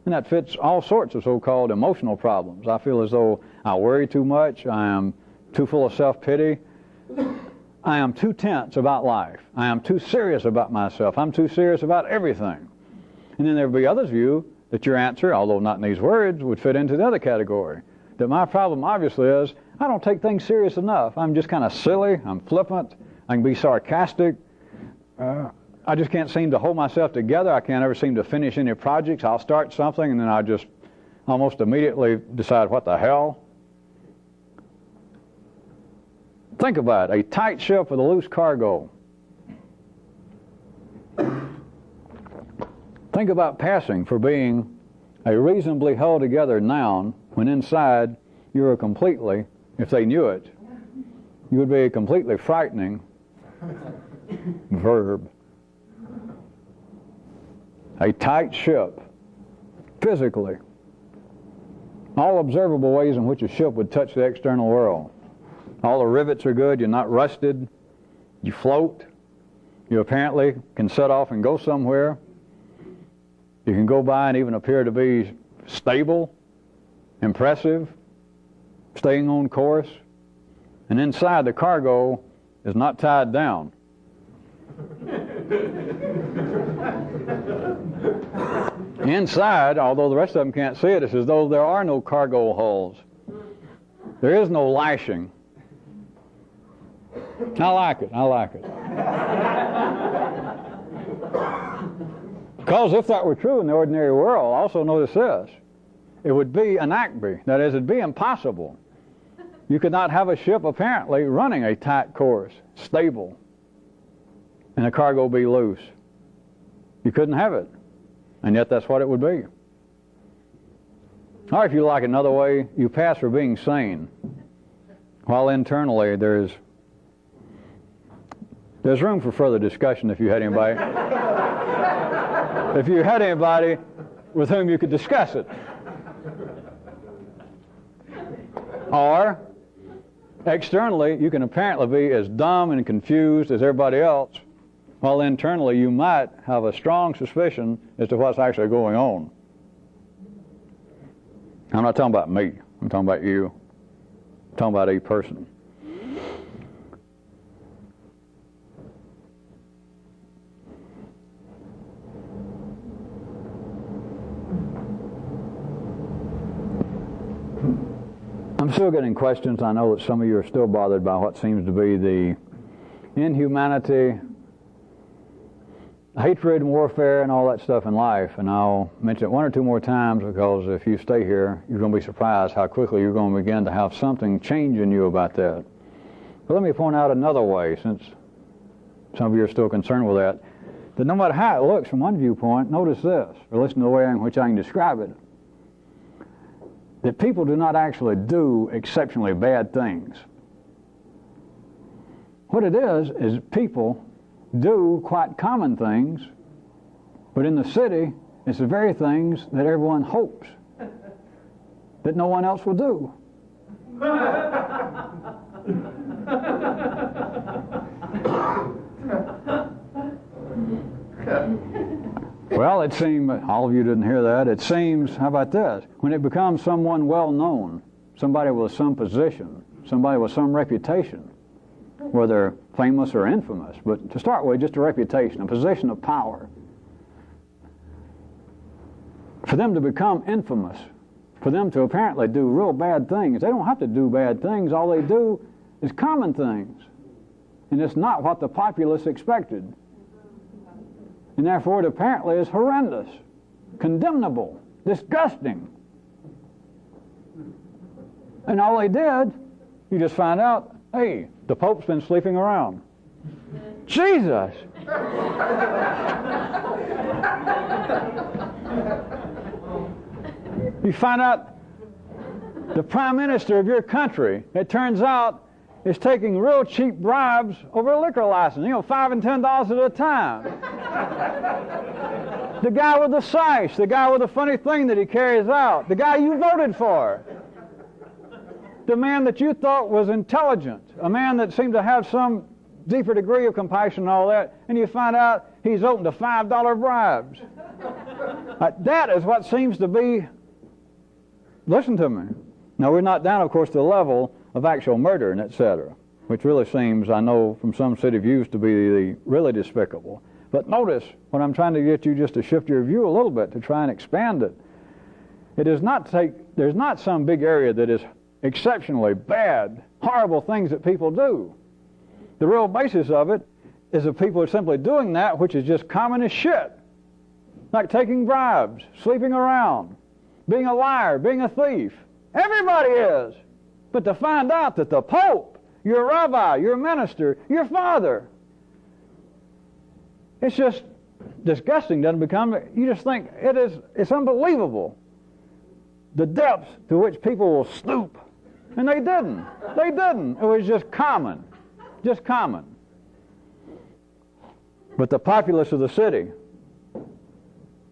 [SPEAKER 1] And that fits all sorts of so-called emotional problems. I feel as though I worry too much. I am too full of self-pity. I am too tense about life. I am too serious about myself. I'm too serious about everything. And then there would be others' view that your answer, although not in these words, would fit into the other category. That my problem obviously is I don't take things serious enough. I'm just kind of silly. I'm flippant. I can be sarcastic. I just can't seem to hold myself together. I can't ever seem to finish any projects. I'll start something and then I just almost immediately decide what the hell. Think about it. A tight ship with a loose cargo. Think about passing for being a reasonably held together noun when inside you're a completely, if they knew it, you would be a completely frightening verb. A tight ship, physically. All observable ways in which a ship would touch the external world. All the rivets are good, you're not rusted, you float, you apparently can set off and go somewhere. You can go by and even appear to be stable, impressive, staying on course. And inside the cargo is not tied down. Inside, although the rest of them can't see it, it's as though there are no cargo holes. There is no lashing. I like it. I like it. Because if that were true in the ordinary world, also notice this, it would be anacme. That is, it'd be impossible. You could not have a ship apparently running a tight course, stable, and the cargo be loose. You couldn't have it. And yet that's what it would be. Or if you like another way, you pass for being sane, while internally there's room for further discussion if you had anybody. If you had anybody with whom you could discuss it. Or, externally, you can apparently be as dumb and confused as everybody else, while internally you might have a strong suspicion as to what's actually going on. I'm not talking about me. I'm talking about you. I'm talking about a person. I'm still getting questions. I know that some of you are still bothered by what seems to be the inhumanity, hatred and warfare and all that stuff in life. And I'll mention it one or two more times, because if you stay here, you're going to be surprised how quickly you're going to begin to have something change in you about that. But let me point out another way, since some of you are still concerned with that no matter how it looks from one viewpoint, notice this, or listen to the way in which I can describe it, that people do not actually do exceptionally bad things. What it is people do quite common things, but in the city, it's the very things that everyone hopes that no one else will do. Well, it seems, all of you didn't hear that, it seems, how about this? When it becomes someone well known, somebody with some position, somebody with some reputation, whether famous or infamous, but to start with, just a reputation, a position of power. For them to become infamous, for them to apparently do real bad things, they don't have to do bad things. All they do is common things. And it's not what the populace expected. And therefore it apparently is horrendous, condemnable, disgusting. And all they did, you just find out, hey, the Pope's been sleeping around. Jesus! You find out the Prime Minister of your country, it turns out, is taking real cheap bribes over a liquor license, $5 and $10 at a time. The guy with the sash, the guy with the funny thing that he carries out, the guy you voted for, the man that you thought was intelligent, a man that seemed to have some deeper degree of compassion and all that, and you find out he's open to $5 bribes. That is what seems to be, listen to me. Now, we're not down, of course, to the level of actual murder and etc., which really seems, I know from some city views, to be really despicable. But notice, what I'm trying to get you just to shift your view a little bit, to try and expand it. There's not some big area that is exceptionally bad, horrible things that people do. The real basis of it is that people are simply doing that which is just common as shit. Like taking bribes, sleeping around, being a liar, being a thief. Everybody is. But to find out that the Pope, your rabbi, your minister, your father, it's just disgusting, doesn't become, you just think it's unbelievable. The depths to which people will stoop. And they didn't. They didn't. It was just common. Just common. But the populace of the city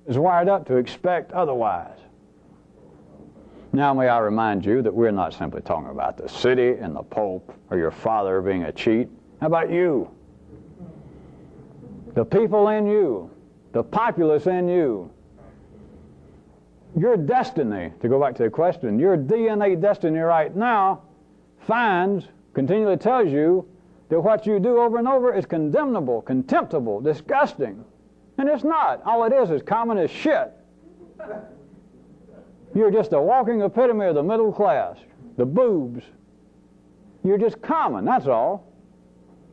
[SPEAKER 1] is wired up to expect otherwise. Now may I remind you that we're not simply talking about the city and the Pope or your father being a cheat. How about you? The people in you, the populace in you. Your destiny, to go back to the question, your DNA destiny right now continually tells you that what you do over and over is condemnable, contemptible, disgusting. And it's not. All it is common as shit. You're just a walking epitome of the middle class, the boobs. You're just common, that's all.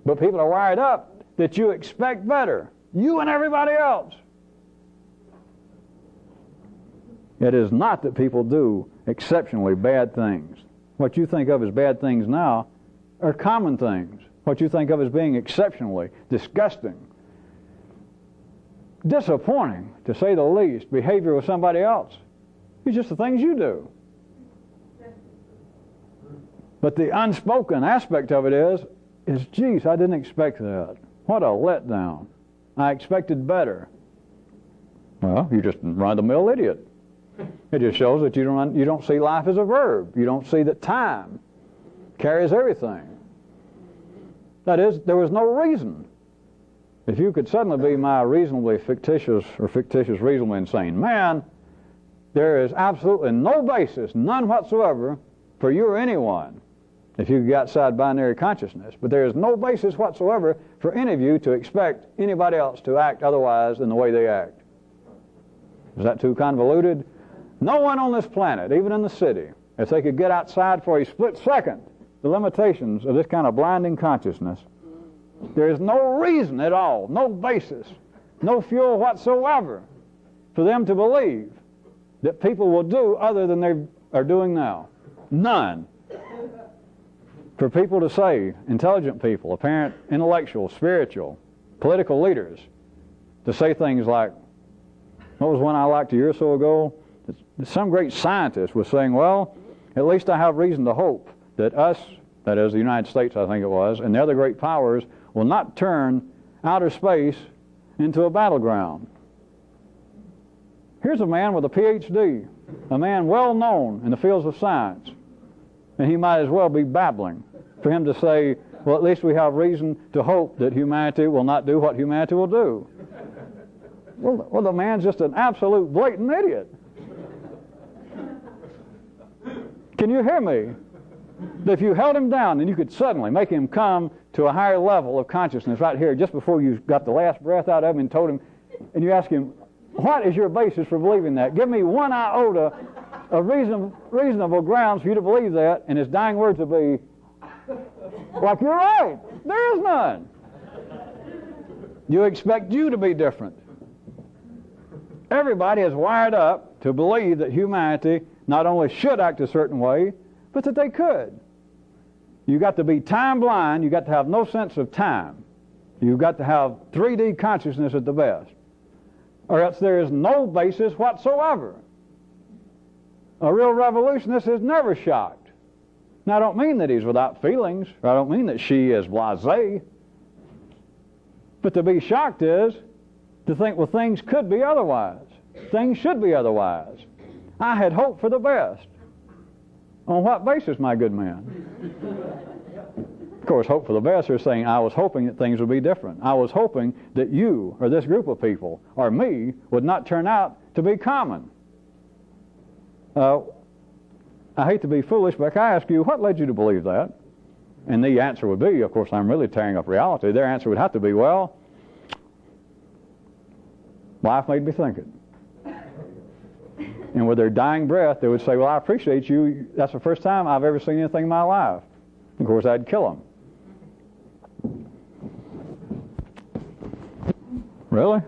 [SPEAKER 1] But people are wired up that you expect better. You and everybody else. It is not that people do exceptionally bad things. What you think of as bad things now are common things. What you think of as being exceptionally disgusting, disappointing, to say the least, behavior with somebody else. It's just the things you do. But the unspoken aspect of it is, geez, I didn't expect that. What a letdown. I expected better. Well, you're just a run-of-the-mill idiot. It just shows that you don't see life as a verb. You don't see that time carries everything. That is, there was no reason. If you could suddenly be my reasonably fictitious reasonably insane man, there is absolutely no basis, none whatsoever, for you or anyone, if you get outside binary consciousness, but there is no basis whatsoever for any of you to expect anybody else to act otherwise than the way they act. Is that too convoluted? No one on this planet, even in the city, if they could get outside for a split second the limitations of this kind of blinding consciousness, There is no reason at all, no basis, no fuel whatsoever for them to believe that people will do other than they are doing now. None. For people to say, intelligent people, apparent intellectual, spiritual, political leaders, to say things like, what was one I liked a year or so ago? Some great scientist was saying, well, at least I have reason to hope that us, that is the United States I think it was, and the other great powers will not turn outer space into a battleground. Here's a man with a PhD, a man well known in the fields of science, and he might as well be babbling for him to say, well, at least we have reason to hope that humanity will not do what humanity will do. Well, the man's just an absolute blatant idiot. Can you hear me? If you held him down, then you could suddenly make him come to a higher level of consciousness right here just before you got the last breath out of him and told him, and you ask him, what is your basis for believing that? Give me one iota of reasonable grounds for you to believe that, and his dying words would be, like, you're right, there is none. You expect you to be different. Everybody is wired up to believe that humanity not only should act a certain way, but that they could. You've got to be time blind. You've got to have no sense of time. You've got to have 3D consciousness at the best. Or else there is no basis whatsoever. A real revolutionist is never shocked. Now, I don't mean that he's without feelings, or I don't mean that she is blasé. But to be shocked is to think, well, things could be otherwise. Things should be otherwise. I had hoped for the best. On what basis, my good man? Of course, hope for the best are saying, I was hoping that things would be different. I was hoping that you, or this group of people, or me, would not turn out to be common. I hate to be foolish, but I ask you, what led you to believe that? And the answer would be, of course, I'm really tearing up reality. Their answer would have to be, well, life made me think it. And with their dying breath, they would say, well, I appreciate you. That's the first time I've ever seen anything in my life. Of course, I'd kill them. Really?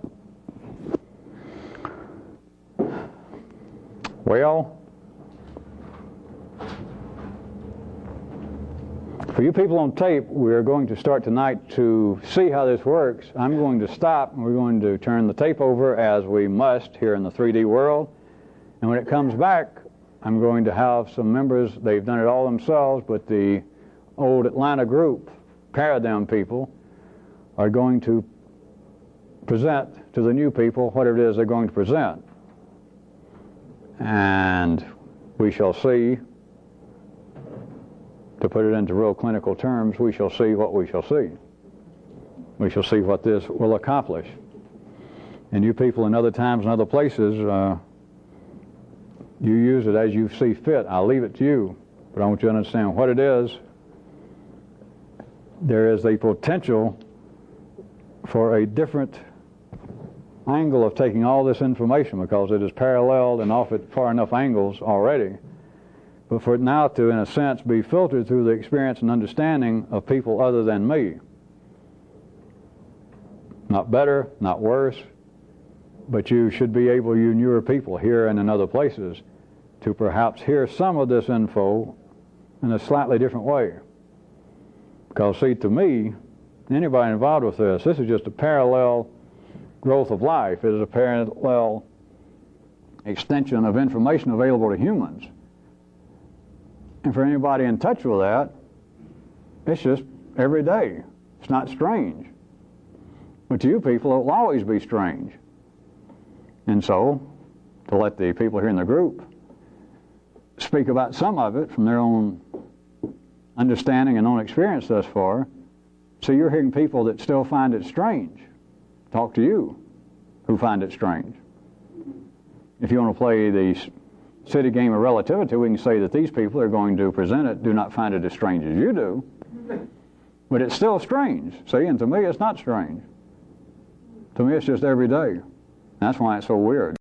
[SPEAKER 1] Well, for you people on tape, we're going to start tonight to see how this works. I'm going to stop, and we're going to turn the tape over as we must here in the 3D world. And when it comes back, I'm going to have some members, they've done it all themselves, but the old Atlanta group, Paradigm people, are going to present to the new people what it is they're going to present. And we shall see, to put it into real clinical terms, we shall see what we shall see. We shall see what this will accomplish. And you people in other times and other places, you use it as you see fit. I'll leave it to you, but I want you to understand what it is. There is a potential for a different angle of taking all this information because it is paralleled and off at far enough angles already. But for it now to, in a sense, be filtered through the experience and understanding of people other than me. Not better, not worse, but you should be able, you newer people here and in other places, to perhaps hear some of this info in a slightly different way. Because, see, to me, anybody involved with this is just a parallel growth of life. It is a parallel extension of information available to humans. And for anybody in touch with that, it's just every day. It's not strange. But to you people, it will always be strange. And so, to let the people here in the group speak about some of it from their own understanding and own experience thus far, so you're hearing people that still find it strange talk to you who find it strange. If you want to play the city game of relativity, we can say that these people are going to present it do not find it as strange as you do, but it's still strange. See, and to me it's not strange. To me it's just every day. That's why it's so weird.